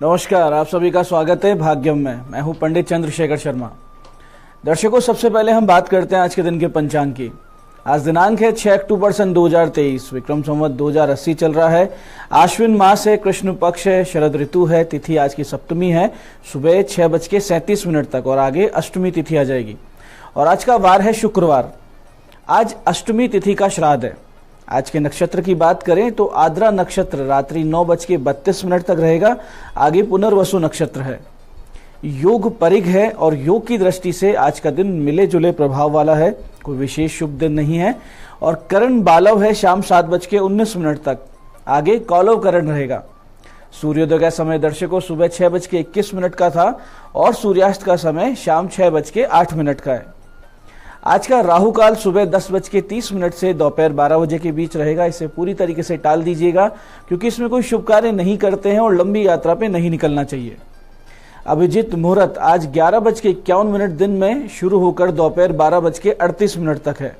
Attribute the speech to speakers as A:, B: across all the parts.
A: नमस्कार, आप सभी का स्वागत है भाग्यम में। मैं हूं पंडित चंद्रशेखर शर्मा। दर्शकों, सबसे पहले हम बात करते हैं आज के दिन के पंचांग की। आज दिनांक है 6 अक्टूबर सन 2023, विक्रम संवत 2080 चल रहा है। आश्विन मास है, कृष्ण पक्ष है, शरद ऋतु है। तिथि आज की सप्तमी है, सुबह 6:37 तक, और आगे अष्टमी तिथि आ जाएगी। और आज का वार है शुक्रवार। आज अष्टमी तिथि का श्राद्ध है। आज के नक्षत्र की बात करें तो आद्रा नक्षत्र रात्रि 9:32 तक रहेगा। आगे पुनर्वसु नक्षत्र है। योग परिघ है और योग की दृष्टि से आज का दिन मिले जुले प्रभाव वाला है, कोई विशेष शुभ दिन नहीं है। और करण बालव है शाम 7:19 तक। आगे कौलव करण रहेगा। सूर्योदय का समय दर्शकों सुबह 6:21 का था और सूर्यास्त का समय शाम 6:08 का है। आज का राहु काल सुबह 10:30 से दोपहर 12 बजे के बीच रहेगा। इसे पूरी तरीके से टाल दीजिएगा क्योंकि इसमें कोई शुभ कार्य नहीं करते हैं और लंबी यात्रा पे नहीं निकलना चाहिए। अभिजीत मुहूर्त आज 11:51 दिन में शुरू होकर दोपहर 12:38 तक है।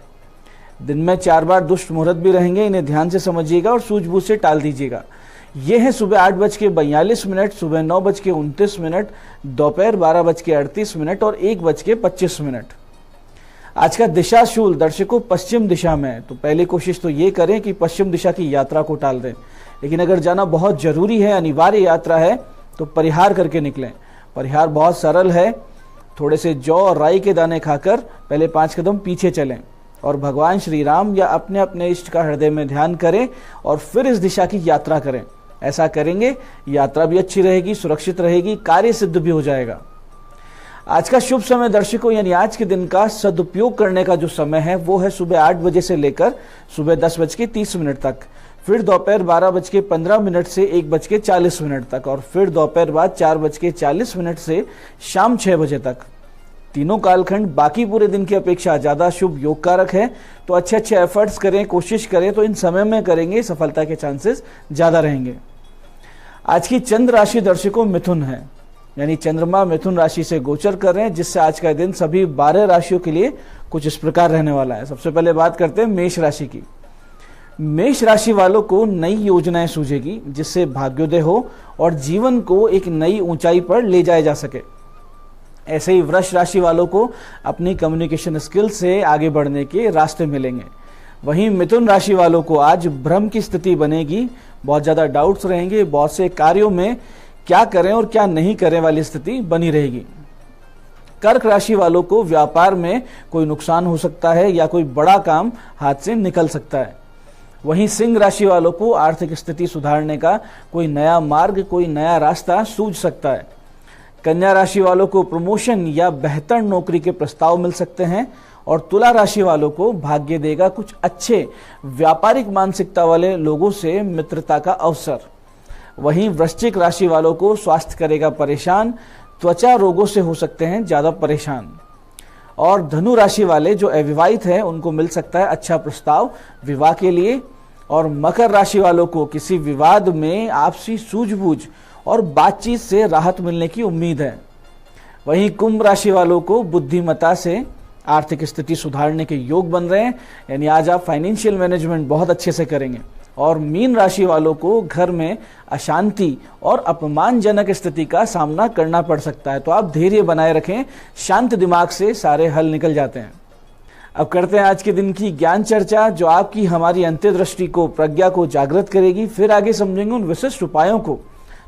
A: दिन में 4 बार दुष्ट मुहूर्त भी रहेंगे, इन्हें ध्यान से समझिएगा और सूझबूझ से टाल दीजिएगा। ये है सुबह 8:42, सुबह 9:29, दोपहर 12:38 और 1:25। आज का दिशा शूल दर्शकों पश्चिम दिशा में है, तो पहली कोशिश तो ये करें कि पश्चिम दिशा की यात्रा को टाल दें। लेकिन अगर जाना बहुत जरूरी है, अनिवार्य यात्रा है, तो परिहार करके निकलें। परिहार बहुत सरल है। थोड़े से जौ और राई के दाने खाकर पहले 5 कदम पीछे चलें और भगवान श्री राम या अपने अपने इष्ट का हृदय में ध्यान करें और फिर इस दिशा की यात्रा करें। ऐसा करेंगे यात्रा भी अच्छी रहेगी, सुरक्षित रहेगी, कार्य सिद्ध भी हो जाएगा। आज का शुभ समय दर्शकों यानी आज के दिन का सदुपयोग करने का जो समय है वो है सुबह 8 बजे से लेकर सुबह 10:30 तक, फिर दोपहर 12:15 से 1:40 तक, और फिर दोपहर बाद 4:40 से शाम 6 बजे तक। तीनों कालखंड बाकी पूरे दिन की अपेक्षा ज्यादा शुभ योग कारक है। तो अच्छे एफर्ट्स करें, कोशिश करें तो इन समय में करेंगे, सफलता के चांसेस ज्यादा रहेंगे। आज की चंद्र राशि दर्शकों मिथुन है, यानी चंद्रमा मिथुन राशि से गोचर कर रहे हैं, जिससे आज का दिन सभी 12 राशियों के लिए कुछ इस प्रकार रहने वाला है। सबसे पहले बात करते हैं मेष राशि की। मेष राशि वालों को नई योजनाएं सूझेगी जिससे भाग्योदय हो और जीवन को एक नई ऊंचाई पर ले जाया जा सके। ऐसे ही वृष राशि वालों को अपनी कम्युनिकेशन स्किल से आगे बढ़ने के रास्ते मिलेंगे। वहीं मिथुन राशि वालों को आज भ्रम की स्थिति बनेगी, बहुत ज्यादा डाउट्स रहेंगे, बहुत से कार्यों में क्या करें और क्या नहीं करें वाली स्थिति बनी रहेगी। कर्क राशि वालों को व्यापार में कोई नुकसान हो सकता है या कोई बड़ा काम हाथ से निकल सकता है। वहीं सिंह राशि वालों को आर्थिक स्थिति सुधारने का कोई नया मार्ग, कोई नया रास्ता सूझ सकता है। कन्या राशि वालों को प्रमोशन या बेहतर नौकरी के प्रस्ताव मिल सकते हैं। और तुला राशि वालों को भाग्य देगा कुछ अच्छे व्यापारिक मानसिकता वाले लोगों से मित्रता का अवसर। वहीं वृश्चिक राशि वालों को स्वास्थ्य करेगा परेशान, त्वचा रोगों से हो सकते हैं ज्यादा परेशान। और धनु राशि वाले जो अविवाहित हैं उनको मिल सकता है अच्छा प्रस्ताव विवाह के लिए। और मकर राशि वालों को किसी विवाद में आपसी सूझबूझ और बातचीत से राहत मिलने की उम्मीद है। वहीं कुंभ राशि वालों को बुद्धिमत्ता से आर्थिक स्थिति सुधारने के योग बन रहे हैं, यानी आज आप फाइनेंशियल मैनेजमेंट बहुत अच्छे से करेंगे। और मीन राशि वालों को घर में अशांति और अपमानजनक स्थिति का सामना करना पड़ सकता है, तो आप धैर्य बनाए रखें, शांत दिमाग से सारे हल निकल जाते हैं। अब करते हैं आज के दिन की ज्ञान चर्चा, जो आपकी हमारी अंतर्दृष्टि को, प्रज्ञा को जागृत करेगी। फिर आगे समझेंगे उन विशिष्ट उपायों को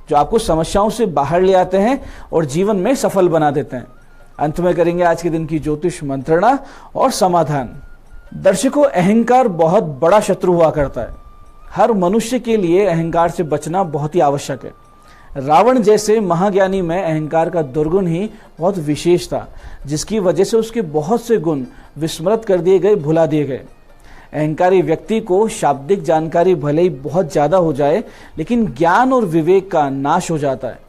A: जो आपको समस्याओं से बाहर ले आते हैं और जीवन में सफल बना देते हैं। अंत में करेंगे आज के दिन की ज्योतिष मंत्रणा और समाधान। दर्शकों, अहंकार बहुत बड़ा शत्रु हुआ करता है। हर मनुष्य के लिए अहंकार से बचना बहुत ही आवश्यक है। रावण जैसे महाज्ञानी में अहंकार का दुर्गुण ही बहुत विशेष था, जिसकी वजह से उसके बहुत से गुण विस्मृत कर दिए गए, भुला दिए गए। अहंकारी व्यक्ति को शाब्दिक जानकारी भले ही बहुत ज्यादा हो जाए, लेकिन ज्ञान और विवेक का नाश हो जाता है।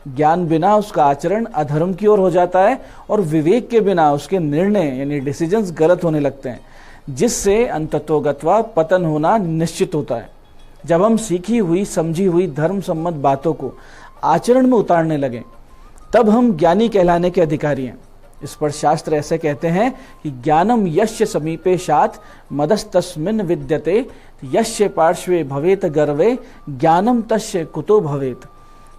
A: ज्ञान बिना उसका आचरण अधर्म की ओर हो जाता है और विवेक के बिना उसके निर्णय यानी डिसीजंस गलत होने लगते हैं, जिससे अंततोगत्वा पतन होना निश्चित होता है। जब हम सीखी हुई, समझी हुई धर्म सम्मत बातों को आचरण में उतारने लगे, तब हम ज्ञानी कहलाने के अधिकारी हैं। इस पर शास्त्र ऐसे कहते हैं कि ज्ञानम यस्य समीपे शात मदस्तस्मिन् विद्यते यस्य पार्श्वे भवेत गर्वे ज्ञानम तस्य कुतो भवेत।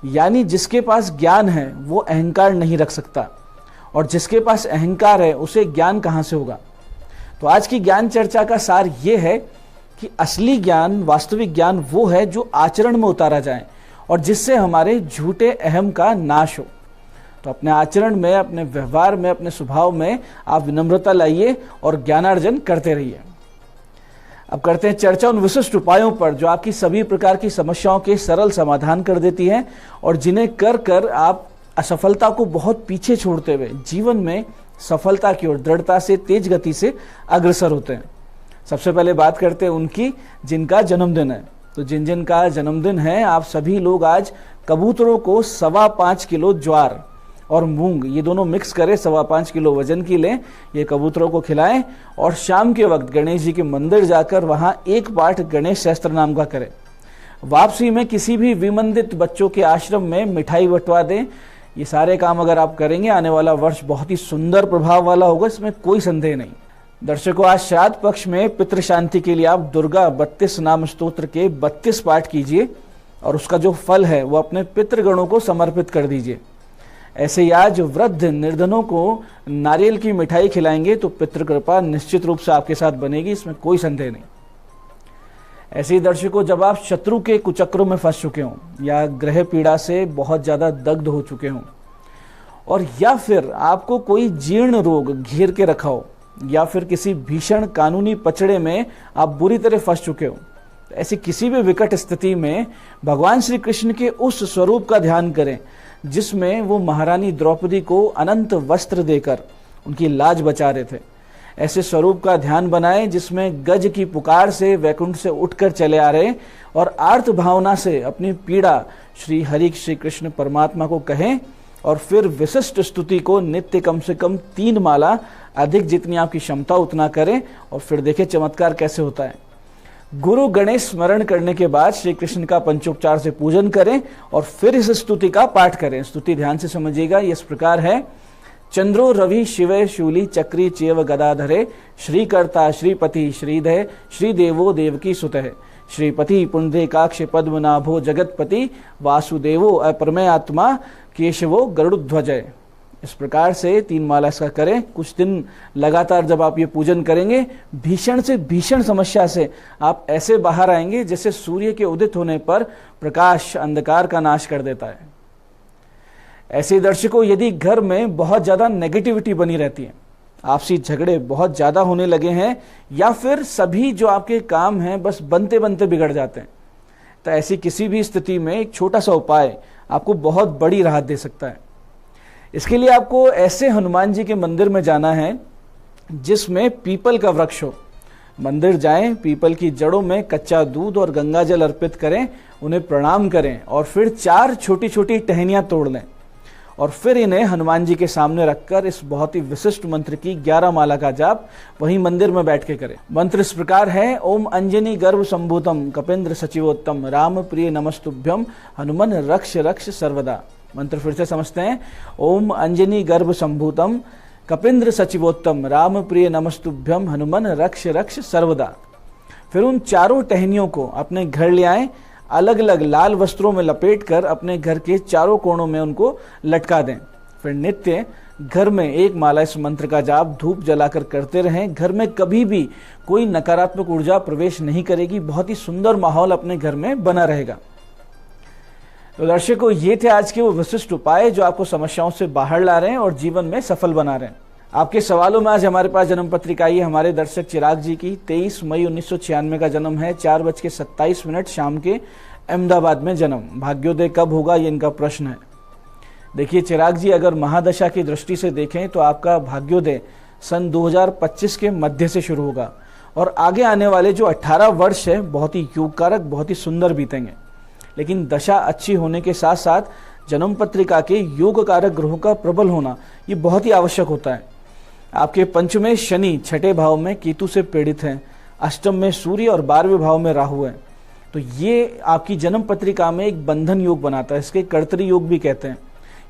A: यानी जिसके पास ज्ञान है वो अहंकार नहीं रख सकता, और जिसके पास अहंकार है उसे ज्ञान कहां से होगा। तो आज की ज्ञान चर्चा का सार ये है कि असली ज्ञान, वास्तविक ज्ञान वो है जो आचरण में उतारा जाए और जिससे हमारे झूठे अहम का नाश हो। तो अपने आचरण में, अपने व्यवहार में, अपने स्वभाव में आप विनम्रता लाइए और ज्ञानार्जन करते रहिए। अब करते हैं चर्चा उन विशिष्ट उपायों पर जो आपकी सभी प्रकार की समस्याओं के सरल समाधान कर देती हैं और जिन्हें कर कर आप असफलता को बहुत पीछे छोड़ते हुए जीवन में सफलता की ओर दृढ़ता से, तेज गति से अग्रसर होते हैं। सबसे पहले बात करते हैं उनकी जिनका जन्मदिन है। तो जिन जिन का जन्मदिन है, आप सभी लोग आज कबूतरों को 5.25 किलो ज्वार और मूंग, ये दोनों मिक्स करें, 5.25 किलो वजन की लें, ये कबूतरों को खिलाएं और शाम के वक्त गणेश जी के मंदिर जाकर वहां एक पाठ गणेश शास्त्र नाम का करें। वापसी में किसी भी विमंदित बच्चों के आश्रम में मिठाई बंटवा दें। ये सारे काम अगर आप करेंगे, आने वाला वर्ष बहुत ही सुंदर प्रभाव वाला होगा, इसमें कोई संदेह नहीं। दर्शकों, आज श्राद्ध पक्ष में पितृ शांति के लिए आप दुर्गा 32 नाम स्तोत्र के 32 पाठ कीजिए और उसका जो फल है वो अपने पितृगणों को समर्पित कर दीजिए। ऐसे ही आज वृद्ध निर्धनों को नारियल की मिठाई खिलाएंगे तो पितृ कृपा निश्चित रूप से आपके साथ बनेगी, इसमें कोई संदेह नहीं। ऐसे ही दर्शकों, जब आप शत्रु के कुचक्रों में फंस चुके हों या ग्रह पीड़ा से बहुत ज्यादा दग्ध हो चुके हों, और या फिर आपको कोई जीर्ण रोग घेर के रखा हो, या फिर किसी भीषण कानूनी पचड़े में आप बुरी तरह फंस चुके हो, तो ऐसी किसी भी विकट स्थिति में भगवान श्री कृष्ण के उस स्वरूप का ध्यान करें जिसमें वो महारानी द्रौपदी को अनंत वस्त्र देकर उनकी लाज बचा रहे थे। ऐसे स्वरूप का ध्यान बनाएं जिसमें गज की पुकार से वैकुंठ से उठकर चले आ रहे और आर्त भावना से अपनी पीड़ा श्री हरि श्री कृष्ण परमात्मा को कहें और फिर विशिष्ट स्तुति को नित्य कम से कम 3 माला, अधिक जितनी आपकी क्षमता उतना करें और फिर देखें चमत्कार कैसे होता है। गुरु गणेश स्मरण करने के बाद श्री कृष्ण का पंचोपचार से पूजन करें और फिर इस स्तुति का पाठ करें। स्तुति ध्यान से समझिएगा, इस प्रकार है। चंद्रो रवि शिवे शूली चक्री चेव गदाधरे, श्रीकर्ता श्रीपति श्रीधे श्रीदेवो देवकी सुतः, श्रीपति पुंडरीकाक्ष पद्मनाभो जगतपति, वासुदेवो अपरमय आत्मा केशवो गरुड़ध्वजय। इस प्रकार से 3 माला इसका करें। कुछ दिन लगातार जब आप ये पूजन करेंगे, भीषण से भीषण समस्या से आप ऐसे बाहर आएंगे जैसे सूर्य के उदित होने पर प्रकाश अंधकार का नाश कर देता है। ऐसे दर्शकों, यदि घर में बहुत ज्यादा नेगेटिविटी बनी रहती है, आपसी झगड़े बहुत ज्यादा होने लगे हैं, या फिर सभी जो आपके काम हैं बस बनते बनते बिगड़ जाते हैं, तो ऐसी किसी भी स्थिति में एक छोटा सा उपाय आपको बहुत बड़ी राहत दे सकता है। इसके लिए आपको ऐसे हनुमान जी के मंदिर में जाना है जिसमें पीपल का वृक्ष हो। मंदिर जाएं, पीपल की जड़ों में कच्चा दूध और गंगा जल अर्पित करें, उन्हें प्रणाम करें और फिर 4 छोटी छोटी टहनियां तोड़ लें और फिर इन्हें हनुमान जी के सामने रखकर इस बहुत ही विशिष्ट मंत्र की 11 माला का जाप वहीं मंदिर में बैठ के करें। मंत्र इस प्रकार है। ओम अंजनी गर्भ संभूतम कपिंद्र सचिवोत्तम राम प्रिय नमस्तुभ्यम हनुमन रक्ष रक्ष सर्वदा। मंत्र फिर से समझते हैं। ओम अंजनी गर्भ संभूतम कपिंद्र सचिवोत्तम राम प्रिय नमस्तुभ्यम हनुमन रक्ष रक्ष सर्वदा। फिर उन 4 टहनियों को अपने घर ले आएं, अलग अलग लाल वस्त्रों में लपेटकर अपने घर के 4 कोणों में उनको लटका दें। फिर नित्य घर में 1 माला इस मंत्र का जाप धूप जलाकर करते रहें। घर में कभी भी कोई नकारात्मक ऊर्जा प्रवेश नहीं करेगी, बहुत ही सुंदर माहौल अपने घर में बना रहेगा। तो दर्शकों, ये थे आज के वो विशिष्ट उपाय जो आपको समस्याओं से बाहर ला रहे हैं और जीवन में सफल बना रहे हैं। आपके सवालों में आज हमारे पास जन्म पत्रिका आई है हमारे दर्शक चिराग जी की। 23 मई 1996 का जन्म है, 4:27 शाम के अहमदाबाद में जन्म। भाग्योदय कब होगा, ये इनका प्रश्न है। देखिए चिराग जी, अगर महादशा की दृष्टि से देखें तो आपका भाग्योदय सन 2025 के मध्य से शुरू होगा और आगे आने वाले जो 18 वर्ष है बहुत ही योगकारक, बहुत ही सुंदर बीतेंगे। लेकिन दशा अच्छी होने के साथ साथ जन्म पत्रिका के योग कारक ग्रहों का प्रबल होना ये बहुत ही आवश्यक होता है। आपके पंचमें शनि 6ठे भाव में केतु से पीड़ित हैं, अष्टम में सूर्य और 12वें भाव में राहु है। तो ये आपकी जन्म पत्रिका में एक बंधन योग बनाता है, इसके कर्तरी योग भी कहते हैं।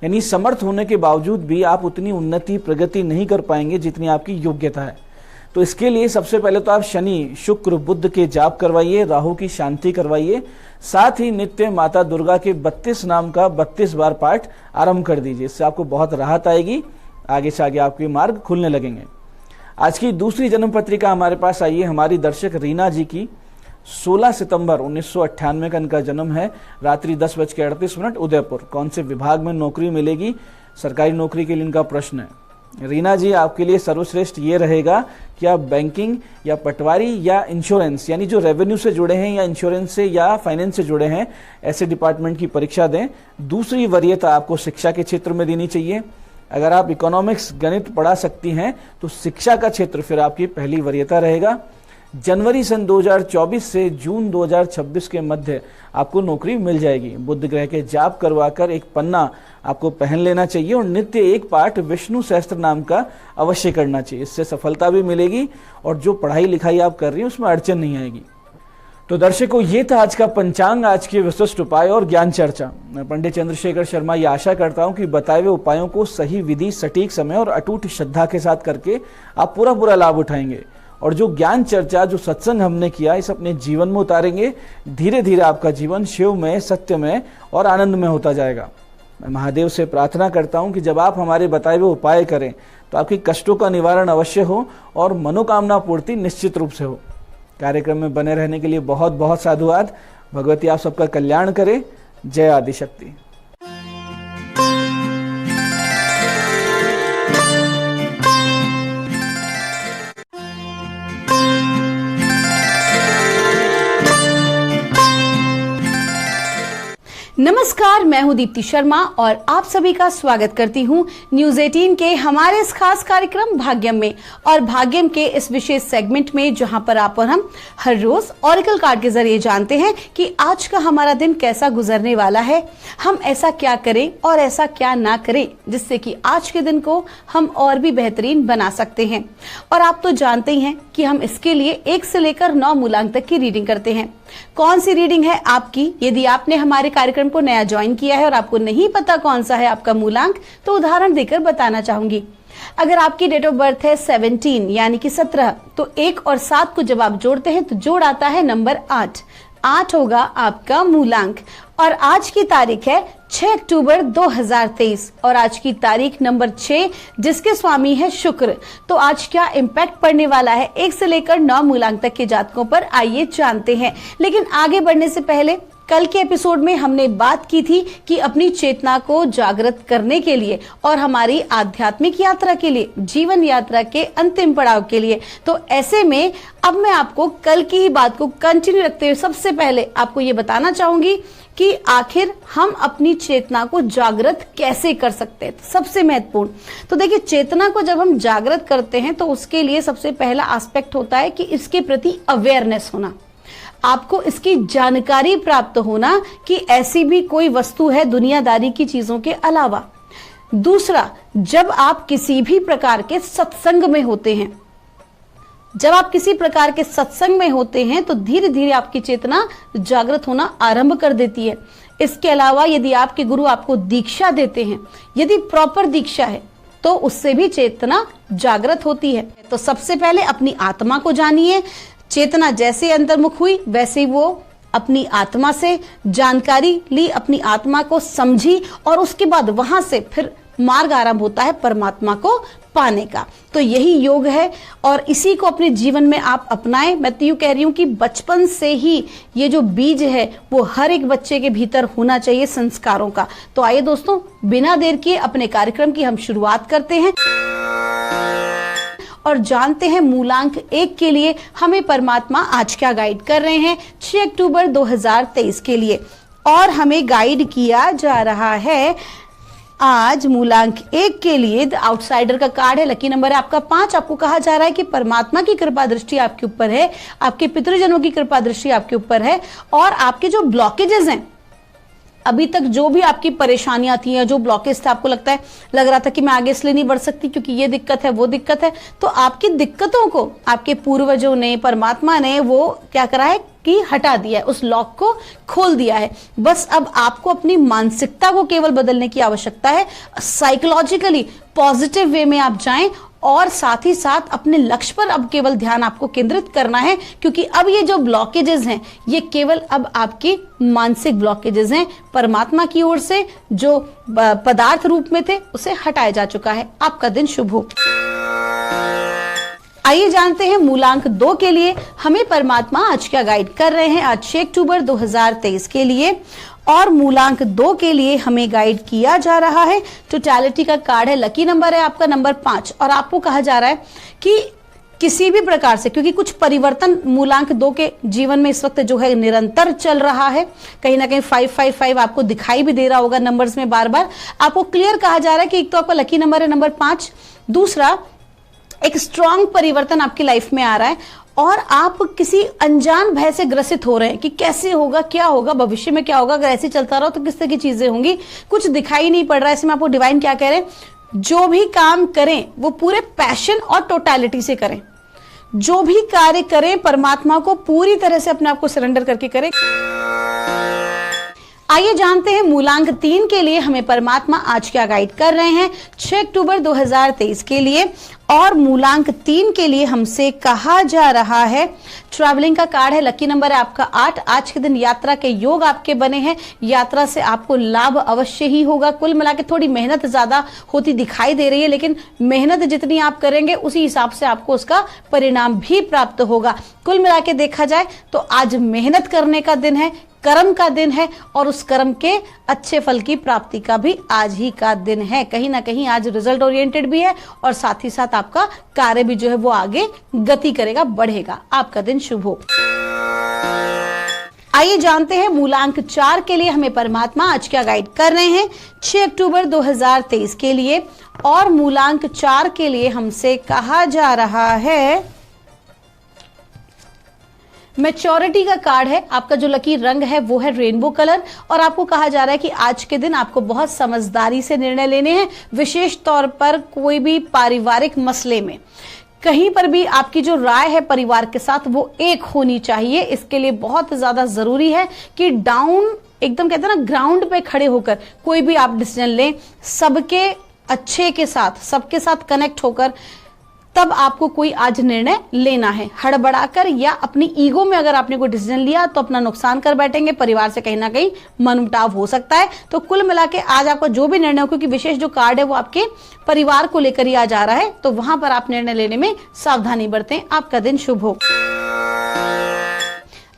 A: यानी समर्थ होने के बावजूद भी आप उतनी उन्नति प्रगति नहीं कर पाएंगे जितनी आपकी योग्यता है। तो इसके लिए सबसे पहले तो आप शनि, शुक्र, बुध के जाप करवाइए, राहु की शांति करवाइए, साथ ही नित्य माता दुर्गा के 32 नाम का 32 बार पाठ आरंभ कर दीजिए। इससे आपको बहुत राहत आएगी, आगे से आगे आपके मार्ग खुलने लगेंगे। आज की दूसरी जन्म पत्रिका हमारे पास आई है हमारी दर्शक रीना जी की। 16 सितंबर 1998 का इनका जन्म है। रात्रि 10:38 उदयपुर। कौन से विभाग में नौकरी मिलेगी? सरकारी नौकरी के लिए इनका प्रश्न है। रीना जी, आपके लिए सर्वश्रेष्ठ ये रहेगा कि आप बैंकिंग या पटवारी या इंश्योरेंस, यानी जो रेवेन्यू से जुड़े हैं या इंश्योरेंस से या फाइनेंस से जुड़े हैं, ऐसे डिपार्टमेंट की परीक्षा दें। दूसरी वरीयता आपको शिक्षा के क्षेत्र में देनी चाहिए। अगर आप इकोनॉमिक्स, गणित पढ़ा सकती हैं तो शिक्षा का क्षेत्र फिर आपकी पहली वरीयता रहेगा। जनवरी सन 2024 से जून 2026 के मध्य आपको नौकरी मिल जाएगी। बुध ग्रह के जाप करवाकर एक पन्ना आपको पहन लेना चाहिए और नित्य एक पाठ विष्णु सहस्त्र नाम का अवश्य करना चाहिए। इससे सफलता भी मिलेगी और जो पढ़ाई लिखाई आप कर रही हैं उसमें अड़चन नहीं आएगी। तो दर्शकों, ये था आज का पंचांग, आज के विशिष्ट उपाय और ज्ञान चर्चा। मैं पंडित चंद्रशेखर शर्मा ये आशा करता हूं कि बताए हुए उपायों को सही विधि, सटीक समय और अटूट श्रद्धा के साथ करके आप पूरा लाभ उठाएंगे और जो ज्ञान चर्चा, जो सत्संग हमने किया, इस अपने जीवन में उतारेंगे। धीरे धीरे आपका जीवन शिवमय, सत्यमय और आनंदमय होता जाएगा। मैं महादेव से प्रार्थना करता हूं कि जब आप हमारे बताए हुए उपाय करें तो आपके कष्टों का निवारण अवश्य हो और मनोकामना पूर्ति निश्चित रूप से हो। कार्यक्रम में बने रहने के लिए बहुत बहुत साधुवाद। भगवती आप सबका कल्याण करे। जय आदिशक्ति।
B: नमस्कार, मैं हूं दीप्ति शर्मा और आप सभी का स्वागत करती हूं न्यूज 18 के हमारे इस खास कार्यक्रम भाग्यम में। और भाग्यम के इस विशेष सेगमेंट में जहां पर आप और हम हर रोज ऑरेकल कार्ड के जरिए जानते हैं कि आज का हमारा दिन कैसा गुजरने वाला है, हम ऐसा क्या करें और ऐसा क्या ना करें जिससे कि आज के दिन को हम और भी बेहतरीन बना सकते हैं। और आप तो जानते ही हैं कि हम इसके लिए 1 से लेकर 9 मूलांक तक की रीडिंग करते हैं। कौन सी रीडिंग है आपकी? यदि आपने हमारे कार्यक्रम को नया ज्वाइन किया है और आपको नहीं पता कौन सा है आपका मूलांक, तो उदाहरण देकर बताना चाहूंगी। अगर आपकी डेट ऑफ बर्थ है 17 यानी कि 17, तो 1 और 7 को जब आप जोड़ते हैं तो जोड़ आता है नंबर 8। 8 होगा आपका मूलांक। और आज की तारीख है 6 अक्टूबर 2023 और आज की तारीख नंबर 6, जिसके स्वामी है शुक्र। तो आज क्या इम्पैक्ट पड़ने वाला है 1 से लेकर 9 मूलांक तक के जातकों पर, आइए जानते हैं। लेकिन आगे बढ़ने से पहले, कल के एपिसोड में हमने बात की थी कि अपनी चेतना को जागृत करने के लिए और हमारी आध्यात्मिक यात्रा के लिए, जीवन यात्रा के अंतिम पड़ाव के लिए, तो ऐसे में अब मैं आपको कल की ही बात को कंटिन्यू रखते हुए सबसे पहले आपको ये बताना चाहूंगी कि आखिर हम अपनी चेतना को जागृत कैसे कर सकते हैं। सबसे महत्वपूर्ण तो देखिए, चेतना को जब हम जागृत करते हैं तो उसके लिए सबसे पहला एस्पेक्ट होता है कि इसके प्रति अवेयरनेस होना, आपको इसकी जानकारी प्राप्त होना कि ऐसी भी कोई वस्तु है दुनियादारी की चीजों के अलावा। दूसरा, जब आप किसी भी प्रकार के सत्संग में होते हैं, जब आप किसी प्रकार के सत्संग में होते हैं तो धीरे धीरे आपकी चेतना जागृत होना आरंभ कर देती है। इसके अलावा यदि आपके गुरु आपको दीक्षा देते हैं, यदि प्रॉपर दीक्षा है, तो उससे भी चेतना जागृत होती है। तो सबसे पहले अपनी आत्मा को जानिए। चेतना जैसे अंतर्मुख हुई वैसे ही वो अपनी आत्मा से जानकारी ली, अपनी आत्मा को समझी और उसके बाद वहां से फिर मार्ग आरंभ होता है परमात्मा को पाने का। तो यही योग है और इसी को अपने जीवन में आप अपनाएं। मैं तो यूं कह रही हूं कि बचपन से ही ये जो बीज है वो हर एक बच्चे के भीतर होना चाहिए संस्कारों का। तो आइए दोस्तों, बिना देर किए अपने कार्यक्रम की हम शुरुआत करते हैं और जानते हैं मूलांक 1 के लिए हमें परमात्मा आज क्या गाइड कर रहे हैं 6 अक्टूबर 2023 के लिए। और हमें गाइड किया जा रहा है आज मूलांक 1 के लिए द आउटसाइडर का कार्ड है, लकी नंबर है आपका 5। आपको कहा जा रहा है कि परमात्मा की कृपा दृष्टि आपके ऊपर है, आपके पितृजनों की कृपा दृष्टि आपके ऊपर है और आपके जो ब्लॉकेजेस हैं, अभी तक जो भी आपकी परेशानियां थी या जो ब्लॉकेज थे, आपको लगता है लग रहा था कि मैं आगे इसलिए नहीं बढ़ सकती क्योंकि ये दिक्कत है वो दिक्कत है, तो आपकी दिक्कतों को आपके पूर्वजों ने, परमात्मा ने वो क्या करा है कि हटा दिया है, उस लॉक को खोल दिया है। बस अब आपको अपनी मानसिकता को केवल बदलने की आवश्यकता है। साइकोलॉजिकली पॉजिटिव वे में आप जाएं और साथ ही साथ अपने लक्ष्य पर अब केवल ध्यान आपको केंद्रित करना है, क्योंकि अब ये जो ब्लॉकेजेस हैं ये केवल अब आपके मानसिक ब्लॉकेजेस हैं। परमात्मा की ओर से जो पदार्थ रूप में थे उसे हटाया जा चुका है। आपका दिन शुभ हो। आइए जानते हैं मूलांक 2 के लिए हमें परमात्मा आज क्या गाइड कर रहे हैं। आज 6 अक्टूबर 2023 के लिए और मूलांक 2 के लिए हमें गाइड किया जा रहा है। टोटलिटी का कार्ड है, लकी नंबर है आपका नंबर 5 और आपको कहा जा रहा है कि किसी भी प्रकार से, क्योंकि कुछ परिवर्तन मूलांक 2 के जीवन में इस वक्त जो है निरंतर चल रहा है। कहीं ना कहीं 555 आपको दिखाई भी दे रहा होगा नंबर्स में बार बार। आपको क्लियर कहा जा रहा है कि एक तो आपका लकी नंबर है नंबर 5, दूसरा एक स्ट्रांग परिवर्तन आपकी लाइफ में आ रहा है और आप किसी अनजान भय से ग्रसित हो रहे हैं कि कैसे होगा, क्या होगा, भविष्य में क्या होगा, अगर ऐसे चलता रहो तो किस तरह की चीजें होंगी, कुछ दिखाई नहीं पड़ रहा है। इसमें आपको डिवाइन क्या कह रहे हैं, जो भी काम करें वो पूरे पैशन और टोटलिटी से करें। जो भी कार्य करें परमात्मा को पूरी तरह से अपने आप को सरेंडर करके करें। आइए जानते हैं मूलांक 3 के लिए हमें परमात्मा आज क्या गाइड कर रहे हैं 6 अक्टूबर 2023 के लिए। और मूलांक 3 के लिए हमसे कहा जा रहा है, ट्रैवलिंग का कार्ड है, लकी नंबर है आपका 8। आज के दिन यात्रा के योग आपके बने हैं, यात्रा से आपको लाभ अवश्य ही होगा। कुल मिला के थोड़ी मेहनत ज्यादा होती दिखाई दे रही है, लेकिन मेहनत जितनी आप करेंगे उसी हिसाब से आपको उसका परिणाम भी प्राप्त होगा। कुल मिला के देखा जाए तो आज मेहनत करने का दिन है, कर्म का दिन है और उस कर्म के अच्छे फल की प्राप्ति का भी आज ही का दिन है। कहीं ना कहीं आज रिजल्ट ओरिएंटेड भी है और साथ ही साथ आपका कार्य भी जो है वो आगे गति करेगा, बढ़ेगा। आपका दिन शुभ हो। आइए जानते हैं मूलांक 4 के लिए हमें परमात्मा आज क्या गाइड कर रहे हैं 6 अक्टूबर 2023 के लिए। और मूलांक 4 के लिए हमसे कहा जा रहा है, मैच्योरिटी का कार्ड है, आपका जो लकी रंग है वो है रेनबो कलर और आपको कहा जा रहा है कि आज के दिन आपको बहुत समझदारी से निर्णय लेने हैं। विशेष तौर पर कोई भी पारिवारिक मसले में कहीं पर भी आपकी जो राय है परिवार के साथ वो एक होनी चाहिए। इसके लिए बहुत ज्यादा जरूरी है कि डाउन एकदम कहते हैं ना ग्राउंड पे खड़े होकर कोई भी आप डिसीजन लें, सबके अच्छे के साथ, सबके साथ कनेक्ट होकर तब आपको कोई आज निर्णय लेना है। हड़बड़ाकर या अपनी ईगो में अगर आपने कोई डिसीजन लिया तो अपना नुकसान कर बैठेंगे, परिवार से कहीं ना कहीं मनमुटाव हो सकता है। तो कुल मिला के आज आपका जो भी निर्णय हो, क्योंकि विशेष जो कार्ड है वो आपके परिवार को लेकर ही आ जा रहा है, तो वहां पर आप निर्णय लेने में सावधानी बरतें। आपका दिन शुभ हो।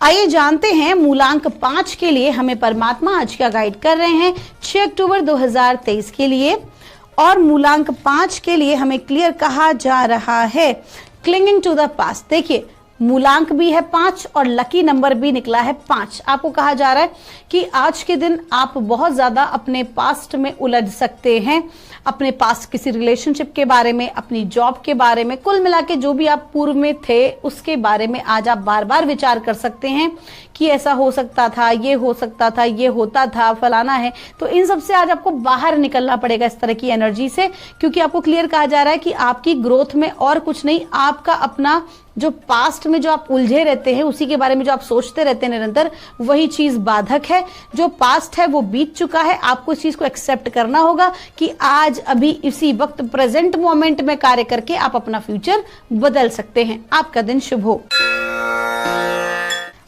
B: आइए जानते हैं मूलांक 5 के लिए हमें परमात्मा आज क्या गाइड कर रहे हैं 6 अक्टूबर 2023 के लिए। और मूलांक 5 के लिए हमें क्लियर कहा जा रहा है, क्लिंगिंग टू द पास्ट। देखिए मूलांक भी है 5 और लकी नंबर भी निकला है 5। आपको कहा जा रहा है कि आज के दिन आप बहुत ज्यादा अपने पास्ट में उलझ सकते हैं, अपने पास्ट किसी रिलेशनशिप के बारे में, अपनी जॉब के बारे में, कुल मिला के जो भी आप पूर्व में थे उसके बारे में आज आप बार बार विचार कर सकते हैं कि ऐसा हो सकता था, ये हो सकता था, ये होता था, फलाना है। तो इन सब से आज आपको बाहर निकलना पड़ेगा इस तरह की एनर्जी से, क्योंकि आपको क्लियर कहा जा रहा है कि आपकी ग्रोथ में और कुछ नहीं, आपका अपना जो पास्ट में जो आप उलझे रहते हैं, उसी के बारे में जो आप सोचते रहते हैं निरंतर, वही चीज बाधक है। जो पास्ट है वो बीत चुका है, आपको इस चीज को एक्सेप्ट करना होगा कि आज अभी इसी वक्त प्रेजेंट मोमेंट में कार्य करके आप अपना फ्यूचर बदल सकते हैं। आपका दिन शुभ हो।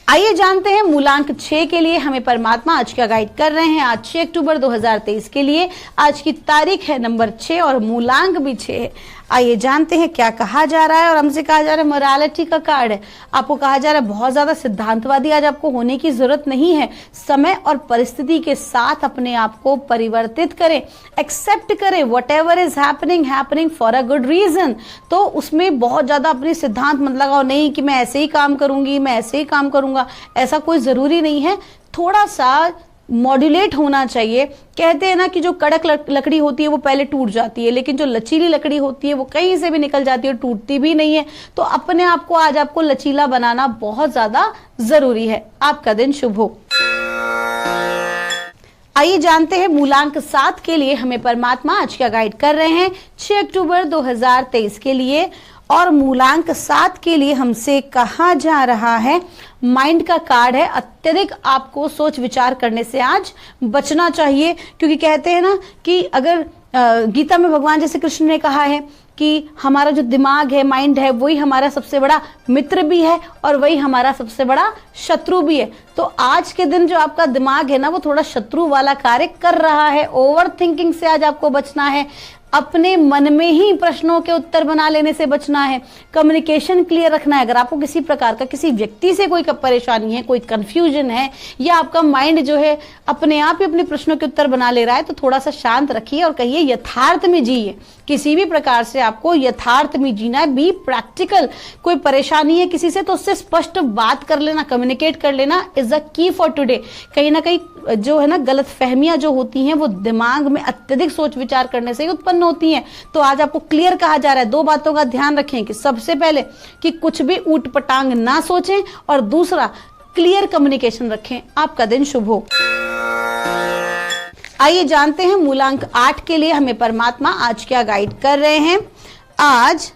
B: आइए जानते हैं मूलांक 6 के लिए हमें परमात्मा आज क्या गाइड कर रहे हैं आज 6 अक्टूबर 2023 के लिए। आज की तारीख है नंबर 6 और मूलांक भी 6 है। आइए जानते हैं क्या कहा जा रहा है। और हमसे कहा जा रहा है मोरालिटी का कार्ड है, आपको कहा जा रहा है बहुत ज्यादा सिद्धांतवादी आज आपको होने की जरूरत नहीं है। समय और परिस्थिति के साथ अपने आप को परिवर्तित करें, एक्सेप्ट करें, whatever is happening for a good reason. तो उसमें बहुत ज्यादा अपनी सिद्धांत मत लगाओ, नहीं कि मैं ऐसे ही काम करूंगी, मैं ऐसे ही काम करूंगा, ऐसा कोई जरूरी नहीं है। थोड़ा सा मॉड्यूलेट होना चाहिए। कहते हैं ना कि जो कड़क लकड़ी होती है वो पहले टूट जाती है, लेकिन जो लचीली लकड़ी होती है वो कहीं से भी निकल जाती है, टूटती भी नहीं है। तो अपने आप को आज आपको लचीला बनाना बहुत ज्यादा जरूरी है। आपका दिन शुभ हो। आइए जानते हैं मूलांक 7 के लिए हमें परमात्मा आज क्या गाइड कर रहे हैं 6 अक्टूबर 2023 के लिए। और मूलांक 7 के लिए हमसे कहा जा रहा है, माइंड का कार्ड है, अत्यधिक आपको सोच विचार करने से आज बचना चाहिए। क्योंकि कहते हैं ना कि अगर गीता में भगवान जैसे कृष्ण ने कहा है कि हमारा जो दिमाग है, माइंड है, वही हमारा सबसे बड़ा मित्र भी है और वही हमारा सबसे बड़ा शत्रु भी है। तो आज के दिन जो आपका दिमाग है ना, वो थोड़ा शत्रु वाला कार्य कर रहा है। ओवर थिंकिंग से आज आपको बचना है, अपने मन में ही प्रश्नों के उत्तर बना लेने से बचना है, कम्युनिकेशन क्लियर रखना है। अगर आपको किसी प्रकार का किसी व्यक्ति से कोई परेशानी है, कोई कंफ्यूजन है, या आपका माइंड जो है अपने आप ही अपने प्रश्नों के उत्तर बना ले रहा है, तो थोड़ा सा शांत रखिए और कहिए यथार्थ में जिए। किसी भी प्रकार से आपको यथार्थ में जीना है, बी प्रैक्टिकल। कोई परेशानी है किसी से तो उससे स्पष्ट बात कर लेना, कम्युनिकेट कर लेना is the key for today. कहीं ना कहीं जो है ना, गलत फहमियां जो होती हैं वो दिमाग में अत्यधिक सोच विचार करने से ही उत्पन्न होती हैं। तो आज आपको क्लियर कहा जा रहा है, दो बातों का ध्यान रखें कि सबसे पहले कि कुछ भी ऊट पटांग ना सोचें, और दूसरा क्लियर कम्युनिकेशन रखें। आपका दिन शुभ हो। आइए जानते हैं मूलांक 8 के लिए हमें परमात्मा आज क्या गाइड कर रहे हैं। आज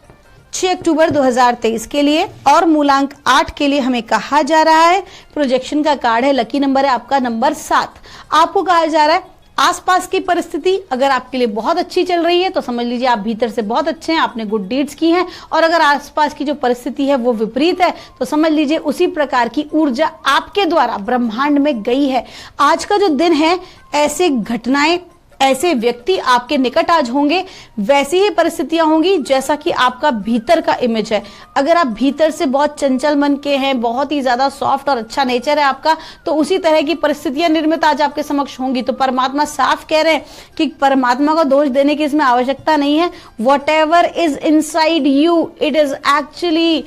B: 6 अक्टूबर 2023 के लिए और मूलांक 8 के लिए हमें कहा जा रहा है, प्रोजेक्शन का कार्ड है, लकी नंबर है आपका नंबर 7। आपको कहा जा रहा है आसपास की परिस्थिति अगर आपके लिए बहुत अच्छी चल रही है तो समझ लीजिए आप भीतर से बहुत अच्छे हैं, आपने गुड डीड्स की हैं। और अगर आसपास की जो परिस्थिति है वो विपरीत है तो समझ लीजिए उसी प्रकार की ऊर्जा आपके द्वारा ब्रह्मांड में गई है। आज का जो दिन है, ऐसे घटनाएं, ऐसे व्यक्ति आपके निकट आज होंगे, वैसी ही परिस्थितियां होंगी जैसा कि आपका भीतर का इमेज है। अगर आप भीतर से बहुत चंचल मन के हैं, बहुत ही ज्यादा सॉफ्ट और अच्छा नेचर है आपका, तो उसी तरह की परिस्थितियां निर्मित आज आपके समक्ष होंगी। तो परमात्मा साफ कह रहे हैं कि परमात्मा को दोष देने की इसमें आवश्यकता नहीं है। What ever is inside you, it is actually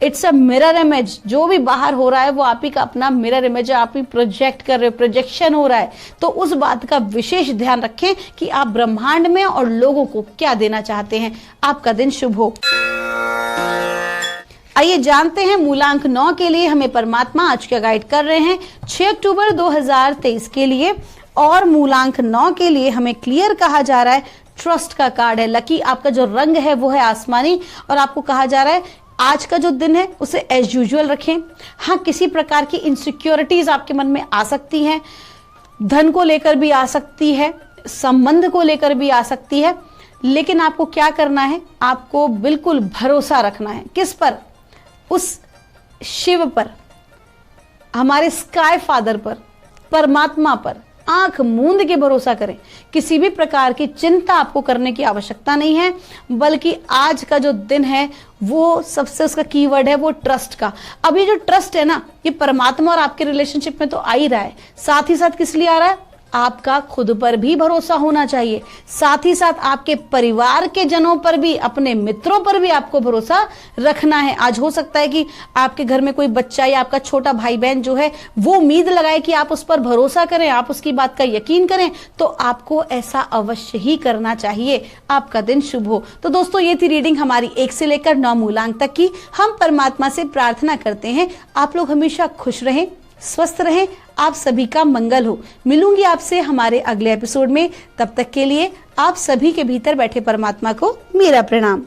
B: it's a mirror image. जो भी बाहर हो रहा है वो आप ही का अपना मिरर इमेज है, आप ही प्रोजेक्ट कर रहे हो, प्रोजेक्शन हो रहा है। तो उस बात का विशेष ध्यान रखें कि आप ब्रह्मांड में और लोगों को क्या देना चाहते हैं। आपका दिन शुभ हो। आइए जानते हैं मूलांक 9 के लिए हमें परमात्मा आज क्या गाइड कर रहे हैं 6 अक्टूबर 2023 के लिए। और मूलांक 9 के लिए हमें क्लियर कहा जा रहा है, ट्रस्ट का कार्ड है, लकी आपका जो रंग है वो है आसमानी। और आपको कहा जा रहा है आज का जो दिन है उसे एज यूजुअल रखें। हाँ, किसी प्रकार की इनसिक्योरिटीज आपके मन में आ सकती हैं, धन को लेकर भी आ सकती है, संबंध को लेकर भी आ सकती है, लेकिन आपको क्या करना है, आपको बिल्कुल भरोसा रखना है। किस पर? उस शिव पर, हमारे स्काई फादर पर, परमात्मा पर आंख मूंद के भरोसा करें। किसी भी प्रकार की चिंता आपको करने की आवश्यकता नहीं है, बल्कि आज का जो दिन है वो सबसे उसका कीवर्ड है वो ट्रस्ट का। अब ये जो ट्रस्ट है ना, ये परमात्मा और आपके रिलेशनशिप में तो आ ही रहा है, साथ ही साथ किस लिए आ रहा है, आपका खुद पर भी भरोसा होना चाहिए, साथ ही साथ आपके परिवार के जनों पर भी, अपने मित्रों पर भी आपको भरोसा रखना है। आज हो सकता है कि आपके घर में कोई बच्चा या आपका छोटा भाई बहन जो है वो उम्मीद लगाए कि आप उस पर भरोसा करें, आप उसकी बात का यकीन करें, तो आपको ऐसा अवश्य ही करना चाहिए। आपका दिन शुभ हो। तो दोस्तों, ये थी रीडिंग हमारी 1 से लेकर 9 मूलांक तक की। हम परमात्मा से प्रार्थना करते हैं आप लोग हमेशा खुश रहें, स्वस्थ रहें, आप सभी का मंगल हो। मिलूंगी आपसे हमारे अगले एपिसोड में। तब तक के लिए आप सभी के भीतर बैठे परमात्मा को मेरा प्रणाम।